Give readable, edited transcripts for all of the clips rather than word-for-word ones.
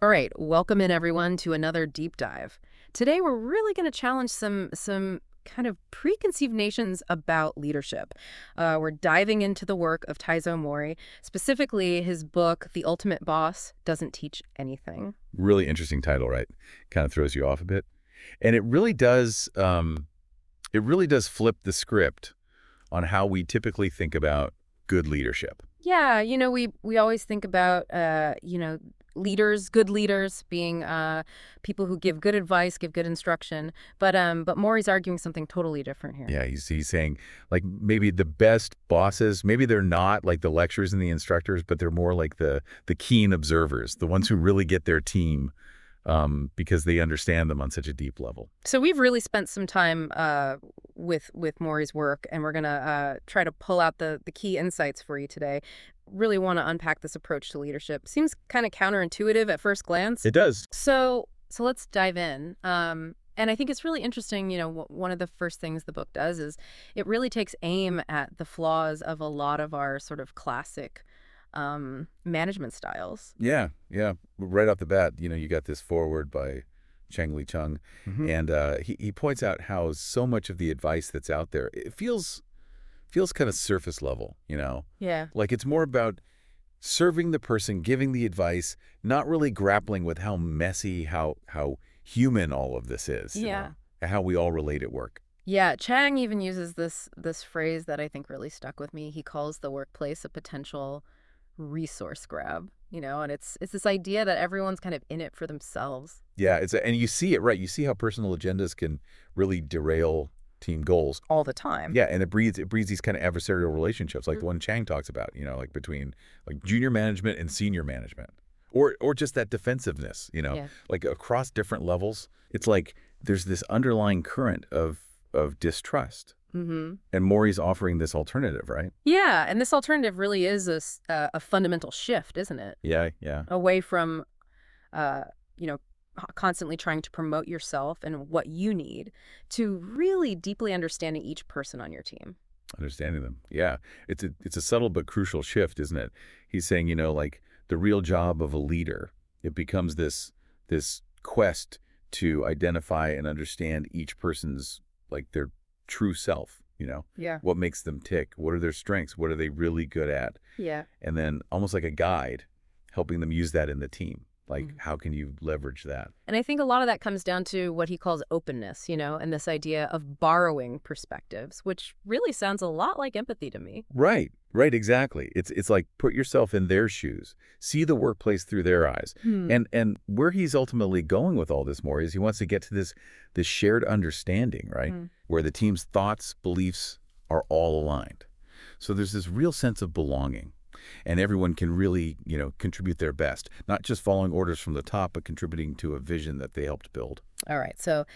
All right, welcome in everyone to another deep dive. Today we're really going to challenge some kind of preconceived notions about leadership. We're diving into the work of Taizo Mori, specifically his book The Ultimate Boss Doesn't Teach Anything. Really interesting title, right? Kind of throws you off a bit. And it really does flip the script on how we typically think about good leadership. Yeah, we always think about leaders, good leaders being people who give good advice, give good instruction, but Maury's arguing something totally different here. Yeah, he's saying like maybe the best bosses, maybe they're not like the lecturers and the instructors, but they're more like the keen observers, the ones who really get their team because they understand them on such a deep level. So we've really spent some time with Maury's work, and we're gonna try to pull out the key insights for you today. Really want to unpack this approach to leadership. Seems kind of counterintuitive at first glance. It does. So let's dive in. And I think it's really interesting, one of the first things the book does is it really takes aim at the flaws of a lot of our sort of classic management styles. Yeah. Right off the bat, you got this foreword by Cheng-Li Chung, and he points out how so much of the advice that's out there, it feels kind of surface level, Yeah. Like it's more about serving the person, giving the advice, not really grappling with how messy, how human all of this is. Yeah. How we all relate at work. Yeah, Chang even uses this phrase that I think really stuck with me. He calls the workplace a potential resource grab, and it's this idea that everyone's kind of in it for themselves. Yeah, and you see it, right? You see how personal agendas can really derail team goals All the time. Yeah, and it breeds these kind of adversarial relationships, like the one Chang talks about, like between like junior management and senior management, or just that defensiveness, Yeah. like across different levels. It's like there's this underlying current of distrust. Mm-hmm. And Maury's offering this alternative, right? Yeah, and this alternative really is a fundamental shift, isn't it? Yeah. Away from, constantly trying to promote yourself and what you need to really deeply understanding each person on your team. Understanding them. Yeah. It's a subtle but crucial shift, isn't it? He's saying, like the real job of a leader, it becomes this quest to identify and understand each person's like their true self, Yeah. what makes them tick, what are their strengths, what are they really good at, Yeah. and then almost like a guide, helping them use that in the team. Like, Mhm. how can you leverage that? And I think a lot of that comes down to what he calls openness, and this idea of borrowing perspectives, which really sounds a lot like empathy to me. Right, exactly. It's like put yourself in their shoes, see the workplace through their eyes. And where he's ultimately going with all this more is he wants to get to this shared understanding, right? Where the team's thoughts, beliefs are all aligned. So there's this real sense of belonging. And everyone can really, contribute their best, not just following orders from the top, but contributing to a vision that they helped build. All right, so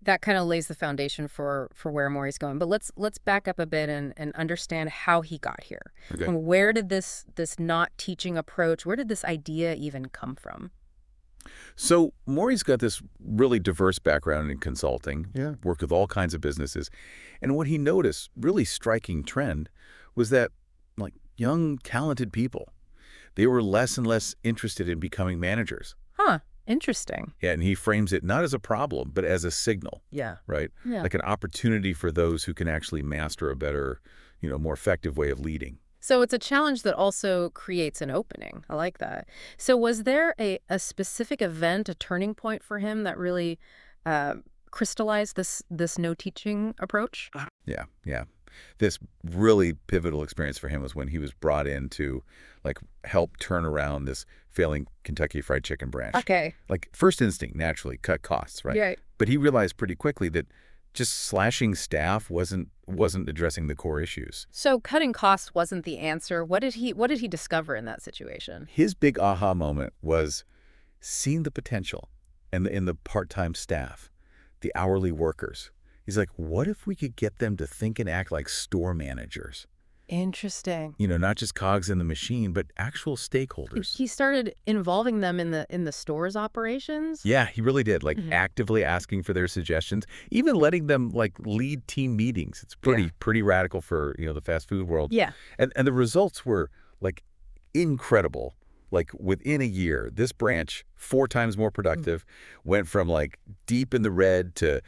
that kind of lays the foundation for where Maury's going. But let's back up a bit and understand how he got here. Okay. And where did this not teaching approach, where did this idea even come from? So Maury's got this really diverse background in consulting, worked with all kinds of businesses. And what he noticed, really striking trend, was that like young, talented people, they were less and less interested in becoming managers. Huh. Interesting. Yeah, and he frames it not as a problem, but as a signal, Yeah. right? Yeah. Like an opportunity for those who can actually master a better, more effective way of leading. So it's a challenge that also creates an opening. I like that. So was there a specific event, a turning point for him that really crystallized this no teaching approach? Yeah. This really pivotal experience for him was when he was brought in to like help turn around this failing Kentucky Fried Chicken branch. Okay. Like first instinct, naturally, cut costs, right? Yeah. But he realized pretty quickly that just slashing staff wasn't addressing the core issues. So cutting costs wasn't the answer. What did he discover in that situation? His big aha moment was seeing the potential in the part-time staff, the hourly workers. He's like, what if we could get them to think and act like store managers? Interesting. Not just cogs in the machine, but actual stakeholders. He started involving them in the store's operations? Yeah, he really did. Like actively asking for their suggestions, even letting them like lead team meetings. It's pretty radical for, the fast food world. Yeah. And the results were like incredible. Like within a year, this branch, 4 times more productive, went from like deep in the red to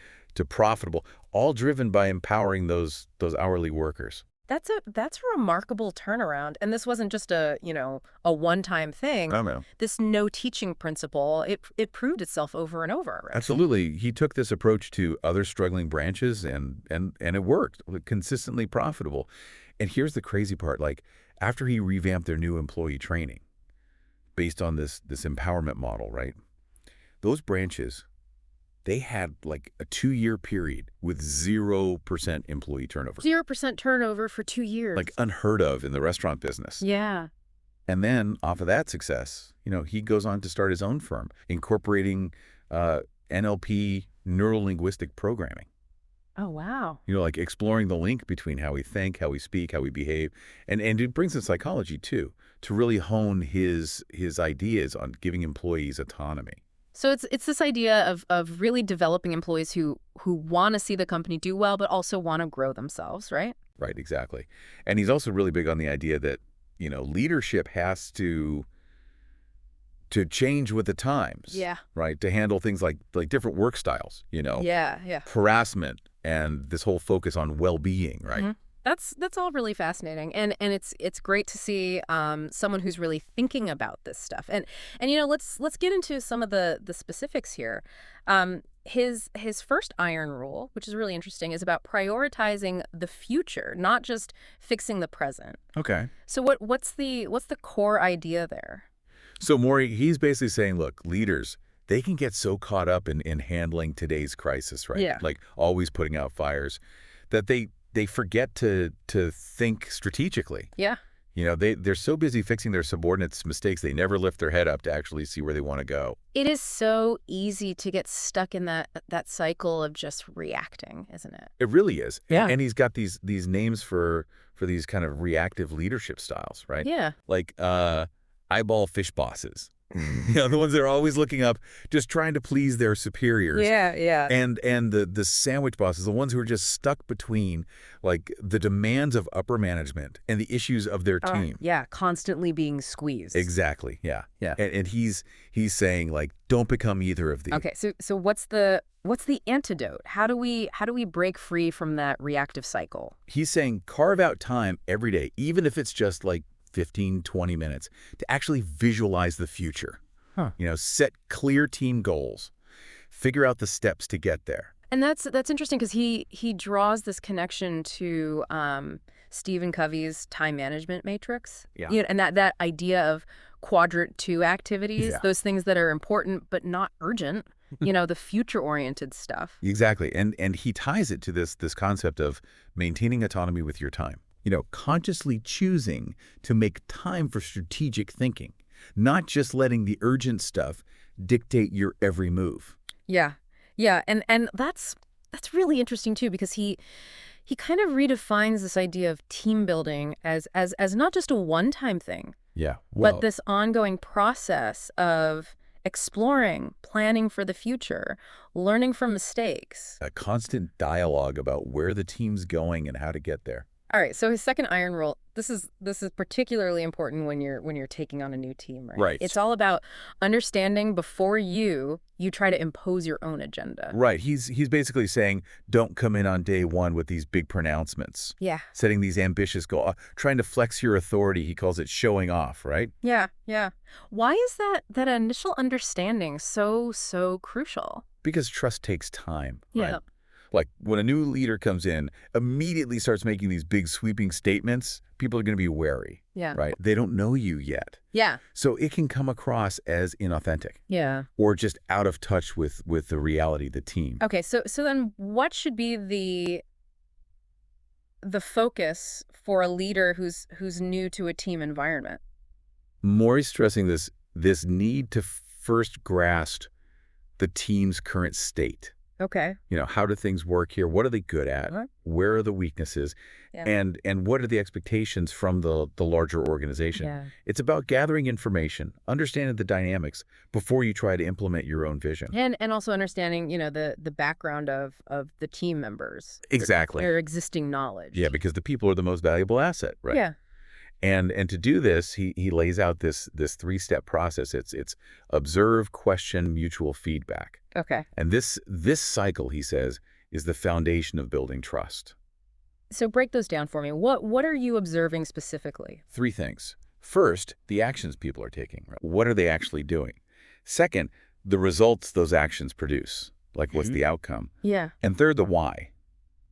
profitable, all driven by empowering those hourly workers. That's a remarkable turnaround. And this wasn't just a one-time thing. Oh, man. This no teaching principle, it proved itself over and over, right? Absolutely. He took this approach to other struggling branches and it worked, consistently profitable. And here's the crazy part, like after he revamped their new employee training based on this empowerment model, right? Those branches, they had like a 2-year period with 0% employee turnover. 0% turnover for 2 years. Like unheard of in the restaurant business. Yeah. And then off of that success, he goes on to start his own firm, incorporating NLP, neuro-linguistic programming. Oh, wow. Like exploring the link between how we think, how we speak, how we behave. And it brings in psychology too, to really hone his ideas on giving employees autonomy. So it's this idea of really developing employees who want to see the company do well, but also want to grow themselves, right? Right, exactly. And he's also really big on the idea that, leadership has to change with the times. Yeah. Right, to handle things like different work styles, Yeah, yeah. harassment and this whole focus on well-being, right? Mm-hmm. That's all really fascinating, and it's great to see someone who's really thinking about this stuff. And let's get into some of the specifics here. His first iron rule, which is really interesting, is about prioritizing the future, not just fixing the present. Okay. So what's the core idea there? So Maury, he's basically saying, look, leaders, they can get so caught up in handling today's crisis, right? Yeah. Like always putting out fires, that they forget to think strategically. Yeah. They're so busy fixing their subordinates' mistakes, they never lift their head up to actually see where they want to go. It is so easy to get stuck in that cycle of just reacting, isn't it? It really is. Yeah. And he's got these names for these kind of reactive leadership styles, right? Yeah. Like eyeball fish bosses. The ones that are always looking up, just trying to please their superiors. Yeah, yeah. And the sandwich bosses, the ones who are just stuck between like the demands of upper management and the issues of their team. Yeah, constantly being squeezed. Exactly. Yeah. Yeah. And he's saying like, don't become either of these. Okay, so what's the antidote? How do we break free from that reactive cycle? He's saying carve out time every day, even if it's just like 15, 20 minutes, to actually visualize the future. Huh. Set clear team goals, figure out the steps to get there. And that's interesting because he draws this connection to Stephen Covey's time management matrix. Yeah. And that idea of quadrant 2 activities, Yeah. those things that are important but not urgent, the future-oriented stuff. Exactly. And he ties it to this concept of maintaining autonomy with your time. Consciously choosing to make time for strategic thinking, not just letting the urgent stuff dictate your every move. Yeah. Yeah, and that's really interesting too, because he kind of redefines this idea of team building as not just a one-time thing. Yeah. Well, But this ongoing process of exploring, planning for the future, learning from mistakes. a constant dialogue about where the team's going and how to get there. All right, so his second iron rule, this is particularly important when you're taking on a new team, right? Right. It's all about understanding before you try to impose your own agenda. Right. He's basically saying, don't come in on day one with these big pronouncements. Yeah. Setting these ambitious goals, trying to flex your authority. He calls it showing off, right? Yeah, yeah. Why is that initial understanding so crucial? Because trust takes time. Yeah. Right? Like when a new leader comes in, immediately starts making these big sweeping statements, people are going to be wary. Yeah. Right? They don't know you yet. Yeah. So it can come across as inauthentic. Yeah. Or just out of touch with the reality of the team. Okay, so then what should be the focus for a leader who's new to a team environment? Maury's stressing this need to first grasp the team's current state. Okay. How do things work here? What are they good at? What? Where are the weaknesses? Yeah. And what are the expectations from the larger organization? Yeah. It's about gathering information, understanding the dynamics before you try to implement your own vision. And also understanding, the background of the team members. Exactly. Their existing knowledge. Yeah, because the people are the most valuable asset, right? Yeah. And to do this, he lays out this three-step process. It's observe, question, mutual feedback. Okay. And this cycle, he says, is the foundation of building trust. So break those down for me. What are you observing specifically? Three things. First, the actions people are taking. Right? What are they actually doing? Second, the results those actions produce. Like, what's the outcome? Yeah. And third, the why.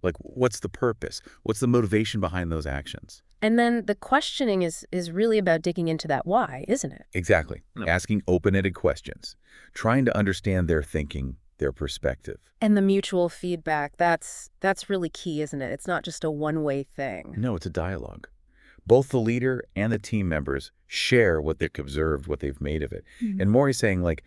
Like, what's the purpose? What's the motivation behind those actions? And then the questioning is really about digging into that why, isn't it? Exactly. Asking open-ended questions, trying to understand their thinking, their perspective. And the mutual feedback, that's really key, isn't it? It's not just a one-way thing. No, it's a dialogue. Both the leader and the team members share what they've observed, what they've made of it. And Maury's saying, like,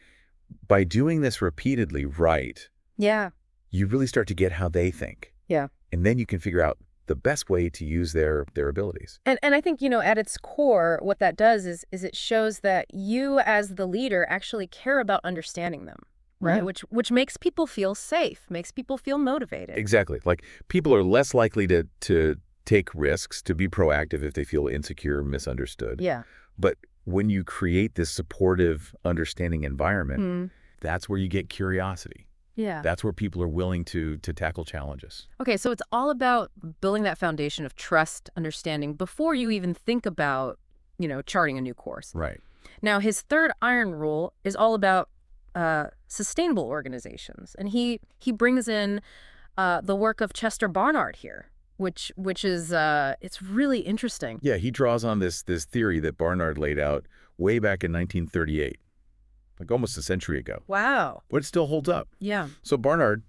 by doing this repeatedly right, Yeah. you really start to get how they think. Yeah. And then you can figure out the best way to use their abilities. And I think, at its core, what that does is it shows that you as the leader actually care about understanding them, right? Yeah. Which makes people feel safe, makes people feel motivated. Exactly. Like, people are less likely to take risks, to be proactive if they feel insecure or misunderstood. Yeah. But when you create this supportive, understanding environment, that's where you get curiosity. Yeah. That's where people are willing to tackle challenges. Okay, so it's all about building that foundation of trust, understanding before you even think about, charting a new course. Right. Now, his third iron rule is all about sustainable organizations, and he brings in the work of Chester Barnard here, which is it's really interesting. Yeah, he draws on this theory that Barnard laid out way back in 1938, like almost a century ago. Wow. But it still holds up. Yeah. So Barnard,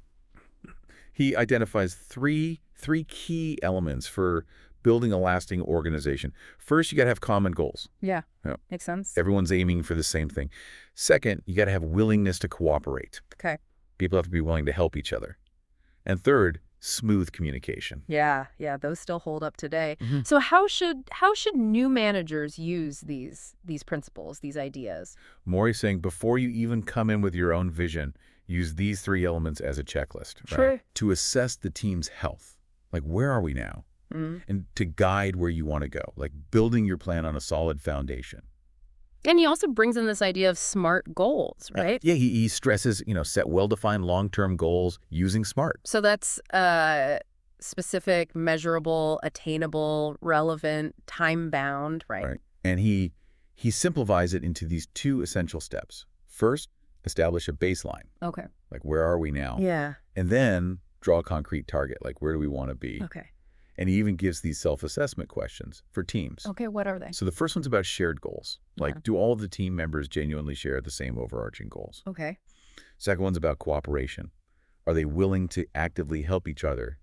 he identifies three key elements for building a lasting organization. First, you got to have common goals. Yeah. Yeah. Makes sense. Everyone's aiming for the same thing. Second, you got to have willingness to cooperate. Okay. People have to be willing to help each other. And third, smooth communication. Yeah, those still hold up today. So how should new managers use these principles, these ideas? Maury's saying before you even come in with your own vision, use these three elements as a checklist. Right? Sure. To assess the team's health. Like, where are we now? And to guide where you want to go. Like, building your plan on a solid foundation. And he also brings in this idea of SMART goals, right? Yeah, he stresses, set well-defined long-term goals using SMART. So that's specific, measurable, attainable, relevant, time-bound, right? Right. And he simplifies it into these two essential steps. First, establish a baseline. Okay. Like, where are we now? Yeah. And then draw a concrete target. Like, where do we want to be? Okay. And he even gives these self-assessment questions for teams. Okay, what are they? So the first one's about shared goals. Like, do all of the team members genuinely share the same overarching goals? Okay. Second one's about cooperation. Are they willing to actively help each other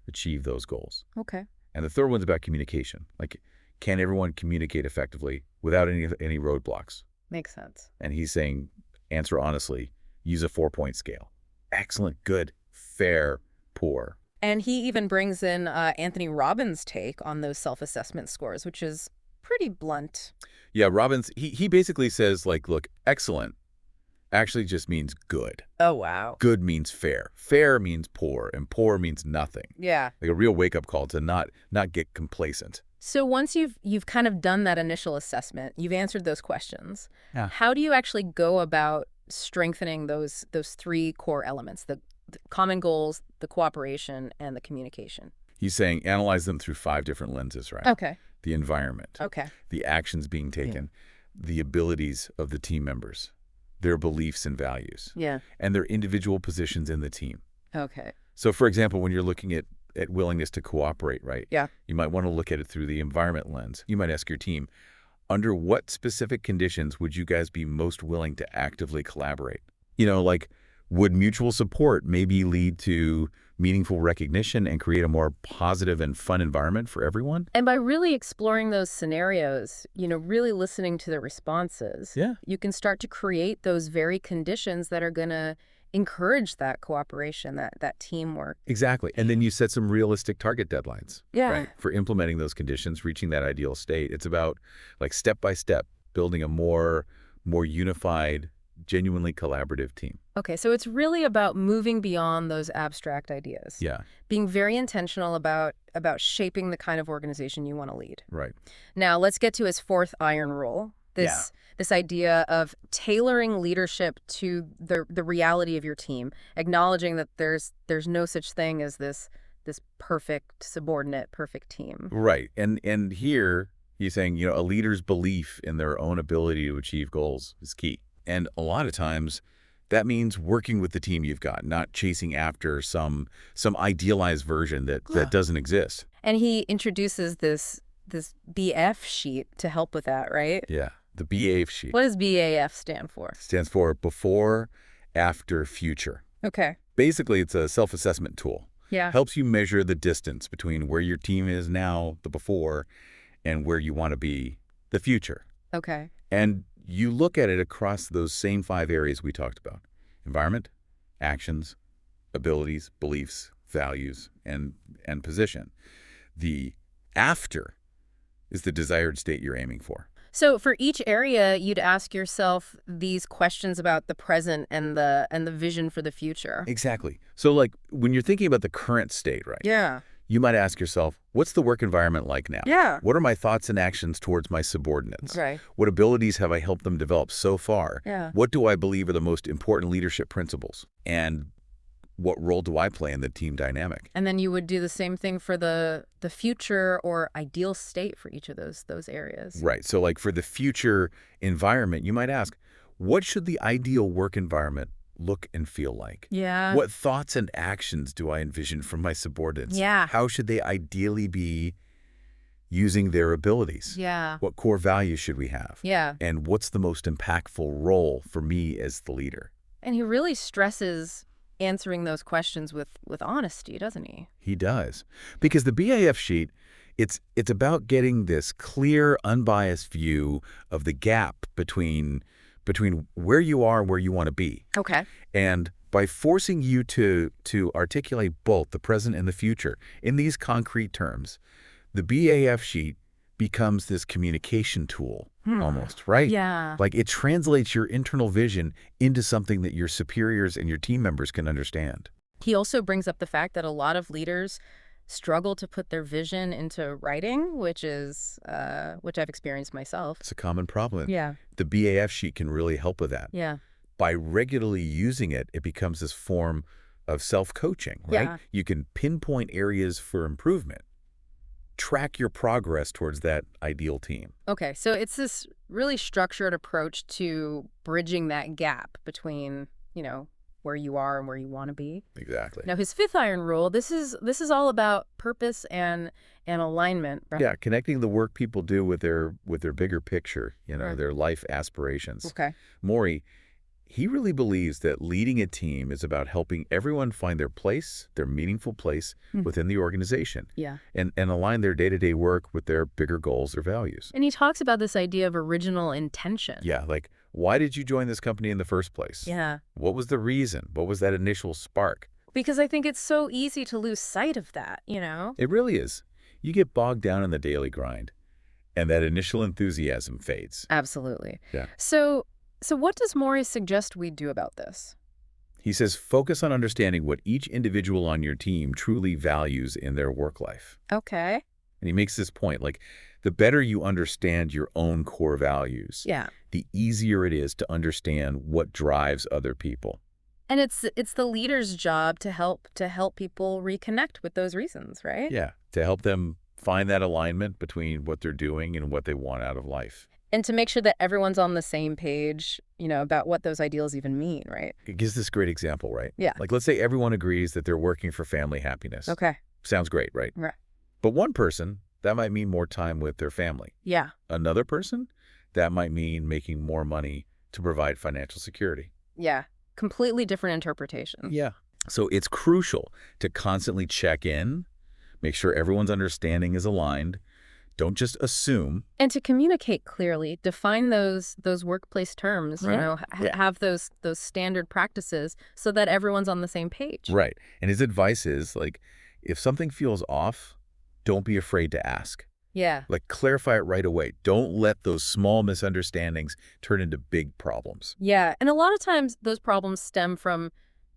achieve those goals? Okay. And the third one's about communication. Like, can everyone communicate effectively without any roadblocks? Makes sense. And he's saying, answer honestly, use a 4-point scale. Excellent, good, fair, poor. And he even brings in Anthony Robbins' take on those self-assessment scores, which is pretty blunt. Yeah, Robbins, he basically says, like, look, excellent actually just means good. Oh, wow. Good means fair. Fair means poor, and poor means nothing. Yeah. Like a real wake-up call to not get complacent. So once you've kind of done that initial assessment, you've answered those questions. Yeah. How do you actually go about strengthening those three core elements, the common goals, the cooperation, and the communication? He's saying analyze them through 5 different lenses, right? Okay. The environment. Okay. The actions being taken. The abilities of the team members. Their beliefs and values. Yeah. And their individual positions in the team. Okay. So, for example, when you're looking at willingness to cooperate, right? Yeah. You might want to look at it through the environment lens. You might ask your team, under what specific conditions would you guys be most willing to actively collaborate? Like, would mutual support maybe lead to meaningful recognition and create a more positive and fun environment for everyone? And by really exploring those scenarios, really listening to the responses, you can start to create those very conditions that are going to encourage that cooperation, that teamwork. Exactly. And then you set some realistic target deadlines. Yeah. Right? For implementing those conditions, reaching that ideal state. It's about, like, step by step, building a more unified, genuinely collaborative team. Okay, so it's really about moving beyond those abstract ideas. Yeah, Being very intentional about shaping the kind of organization you want to lead. right. Now, let's get to his fourth iron rule. Yeah. This idea of tailoring leadership to the reality of your team, acknowledging that there's no such thing as this perfect subordinate, perfect team. Right. And here he's saying, a leader's belief in their own ability to achieve goals is key. And a lot of times that means working with the team you've got, not chasing after some idealized version that doesn't exist. And he introduces this BF sheet to help with that, right? Yeah. The BAF sheet. What does BAF stand for? Stands for before, after, future. Okay. Basically, it's a self-assessment tool. Yeah. Helps you measure the distance between where your team is now, the before, and where you want to be, the future. Okay. And you look at it across those same 5 areas we talked about: environment, actions, abilities, beliefs, values, and position. The after is the desired state you're aiming for. So for each area, you'd ask yourself these questions about the present and the vision for the future. Exactly. So like when you're thinking about the current state, right? Yeah. You might ask yourself, what's the work environment like now? Yeah. What are my thoughts and actions towards my subordinates? Right. What abilities have I helped them develop so far? Yeah. What do I believe are the most important leadership principles? And what role do I play in the team dynamic? And then you would do the same thing for the future or ideal state for each of those areas. Right. So like for the future environment, you might ask, what should the ideal work environment look and feel like? Yeah. What thoughts and actions do I envision from my subordinates? Yeah. How should they ideally be using their abilities? Yeah. What core values should we have? Yeah. And what's the most impactful role for me as the leader? And he really stresses answering those questions with honesty, doesn't he? He does. Because the BAF sheet, it's about getting this clear, unbiased view of the gap between where you are and where you want to be. Okay. And by forcing you to articulate both the present and the future in these concrete terms, the BAF sheet becomes this communication tool almost, right? Yeah. Like it translates your internal vision into something that your superiors and your team members can understand. He also brings up the fact that a lot of leaders struggle to put their vision into writing, which I've experienced myself. It's a common problem. Yeah. The BAF sheet can really help with that. Yeah. By regularly using it, it becomes this form of self-coaching, right? Yeah. You can pinpoint areas for improvement, track your progress towards that ideal team. Okay, so it's this really structured approach to bridging that gap between, where you are and where you want to be. Exactly. Now, his fifth iron rule, this is all about purpose and alignment, right? Yeah, connecting the work people do with their bigger picture, Right. their life aspirations. Okay. Maury, he really believes that leading a team is about helping everyone find their place, their meaningful place within the organization, Yeah. and align their day-to-day work with their bigger goals or values. And he talks about this idea of original intention. Yeah, like, why did you join this company in the first place? Yeah. What was the reason? What was that initial spark? Because I think it's so easy to lose sight of that, It really is. You get bogged down in the daily grind, and that initial enthusiasm fades. Absolutely. Yeah. So what does Maury suggest we do about this? He says, focus on understanding what each individual on your team truly values in their work life. Okay. And he makes this point, like, the better you understand your own core values, Yeah. the easier it is to understand what drives other people. And it's the leader's job to help people reconnect with those reasons, right? Yeah, to help them find that alignment between what they're doing and what they want out of life. And to make sure that everyone's on the same page, about what those ideals even mean, right? It gives this great example, right? Yeah. Like, let's say everyone agrees that they're working for family happiness. Okay. Sounds great, right? Right. But one person, that might mean more time with their family. Yeah. Another person, that might mean making more money to provide financial security. Yeah. Completely different interpretation. Yeah. So it's crucial to constantly check in, make sure everyone's understanding is aligned. Don't just assume. And to communicate clearly, define those workplace terms, Right. Yeah. have those standard practices so that everyone's on the same page. Right. And his advice is, like, if something feels off, don't be afraid to ask. Yeah. Like, clarify it right away. Don't let those small misunderstandings turn into big problems. Yeah. And a lot of times those problems stem from,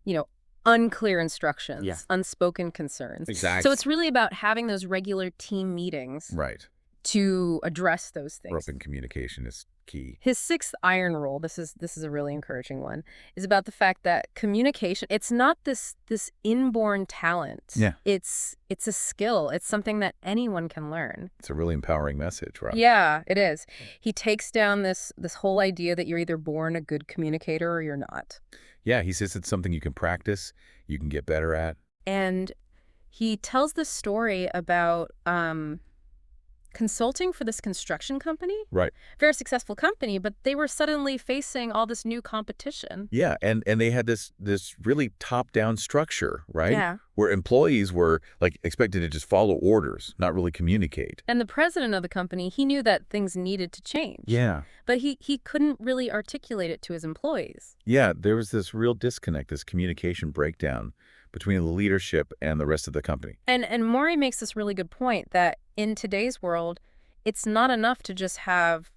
you know, unclear instructions, Yeah. unspoken concerns. Exactly. So it's really about having those regular team meetings Right. to address those things. Open communication is key. His sixth iron rule, this is a really encouraging one, is about the fact that communication, it's not this inborn talent. Yeah. It's a skill. It's something that anyone can learn. It's a really empowering message, right? Yeah, it is. He takes down this whole idea that you're either born a good communicator or you're not. Yeah, he says it's something you can practice, you can get better at. And he tells this story about consulting for this construction company. Right. Very successful company, but they were suddenly facing all this new competition. Yeah, and they had this really top-down structure, right? Yeah. Where employees were like expected to just follow orders, not really communicate. And the president of the company, he knew that things needed to change. Yeah. But he couldn't really articulate it to his employees. Yeah, there was this real disconnect, this communication breakdown between the leadership and the rest of the company. And Maury makes this really good point that in today's world, it's not enough to just have,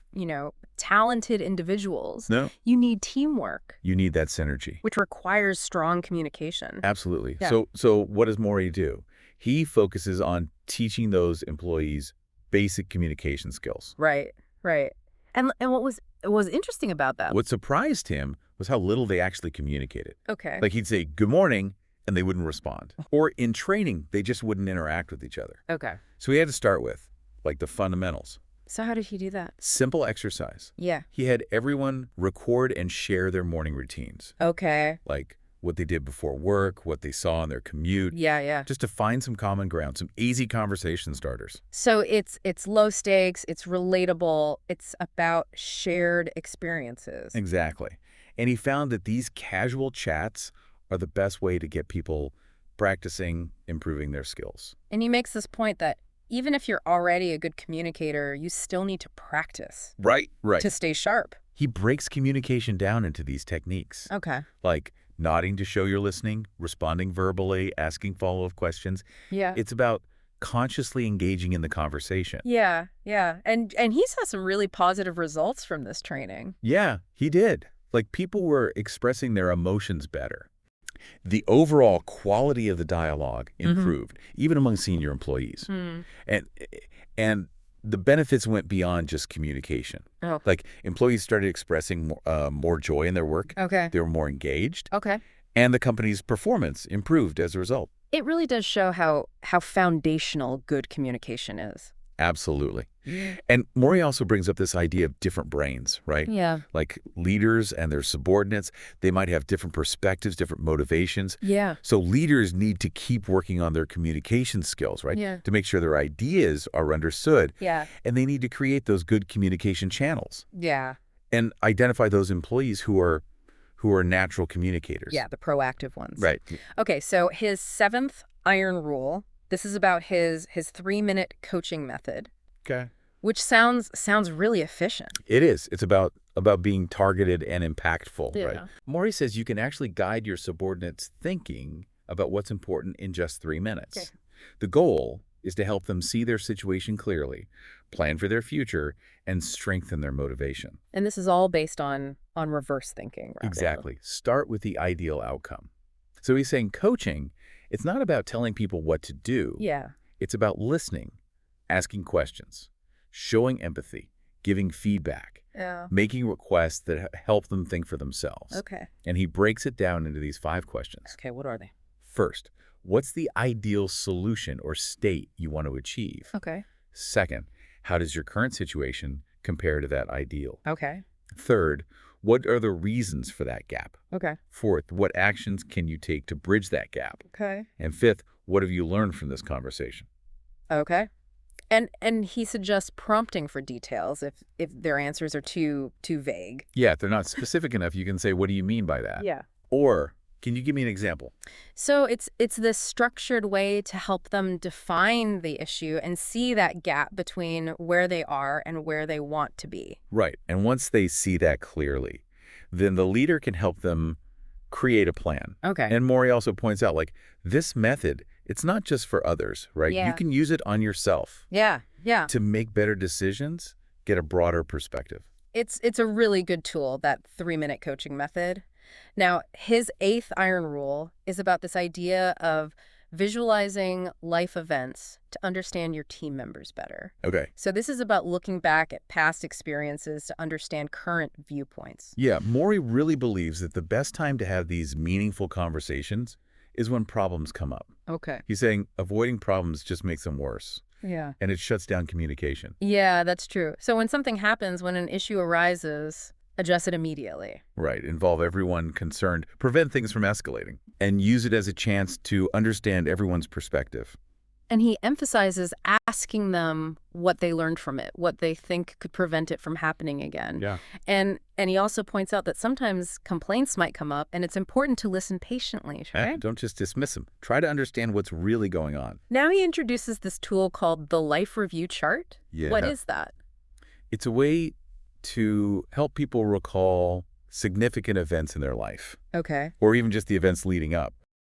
talented individuals. No. You need teamwork. You need that synergy. Which requires strong communication. Absolutely. Yeah. So what does Maury do? He focuses on teaching those employees basic communication skills. Right. And what was interesting about that? What surprised him was how little they actually communicated. Okay. Like, he'd say, "Good morning," and they wouldn't respond. Or in training, they just wouldn't interact with each other. Okay. So he had to start with, like, the fundamentals. So how did he do that? Simple exercise. Yeah. He had everyone record and share their morning routines. Okay. Like what they did before work, what they saw on their commute. Yeah. Just to find some common ground, some easy conversation starters. So it's low stakes, it's relatable, it's about shared experiences. Exactly. And he found that these casual chats are the best way to get people practicing, improving their skills. And he makes this point that even if you're already a good communicator, you still need to practice. Right. To stay sharp. He breaks communication down into these techniques. Okay. Like nodding to show you're listening, responding verbally, asking follow-up questions. Yeah. It's about consciously engaging in the conversation. Yeah. And he's had some really positive results from this training. Yeah, he did. Like, people were expressing their emotions better. The overall quality of the dialogue improved, even among senior employees. And the benefits went beyond just communication. Oh. Like, employees started expressing more joy in their work. Okay. They were more engaged. Okay. And the company's performance improved as a result. It really does show how foundational good communication is. Absolutely. And Maury also brings up this idea of different brains, right? Yeah. Like leaders and their subordinates, they might have different perspectives, different motivations. Yeah. So leaders need to keep working on their communication skills, right? Yeah. To make sure their ideas are understood. Yeah. And they need to create those good communication channels Yeah. and identify those employees who are natural communicators. Yeah, the proactive ones. Right. Okay, so his seventh iron rule, this is about his 3-minute coaching method. Okay. Which sounds really efficient. It is. It's about being targeted and impactful, Yeah. right? Maury says you can actually guide your subordinates' thinking about what's important in just 3 minutes. Okay. The goal is to help them see their situation clearly, plan for their future, and strengthen their motivation. And this is all based on reverse thinking. Rather. Exactly. Start with the ideal outcome. So he's saying coaching, it's not about telling people what to do. Yeah. It's about listening, asking questions, showing empathy, giving feedback, making requests that help them think for themselves. Okay. And he breaks it down into these 5 questions. Okay, what are they? First, what's the ideal solution or state you want to achieve? Okay. Second, how does your current situation compare to that ideal? Okay. Third, what are the reasons for that gap? Okay. Fourth, what actions can you take to bridge that gap? Okay. And fifth, what have you learned from this conversation? Okay. And he suggests prompting for details if their answers are too vague. Yeah, if they're not specific enough, you can say, what do you mean by that? Yeah. Or can you give me an example? So it's this structured way to help them define the issue and see that gap between where they are and where they want to be. Right. And once they see that clearly, then the leader can help them create a plan. Okay. And Maury also points out, like, this method It's not just for others, right? You Yeah. can use it on yourself Yeah. Yeah. to make better decisions, get a broader perspective. It's a really good tool, that 3-minute coaching method. Now, his 8th iron rule is about this idea of visualizing life events to understand your team members better. Okay. So this is about looking back at past experiences to understand current viewpoints. Yeah, Maury really believes that the best time to have these meaningful conversations is when problems come up. Okay. He's saying avoiding problems just makes them worse, Yeah. and it shuts down communication. Yeah, that's true. So when something happens, when an issue arises, address it immediately. Right, involve everyone concerned, prevent things from escalating, and use it as a chance to understand everyone's perspective. And he emphasizes asking them what they learned from it, what they think could prevent it from happening again. Yeah. And he also points out that sometimes complaints might come up, and it's important to listen patiently, right? Don't just dismiss them. Try to understand what's really going on. Now he introduces this tool called the Life Review Chart. Yeah. What is that? It's a way to help people recall significant events in their life, Okay. or even just the events leading up.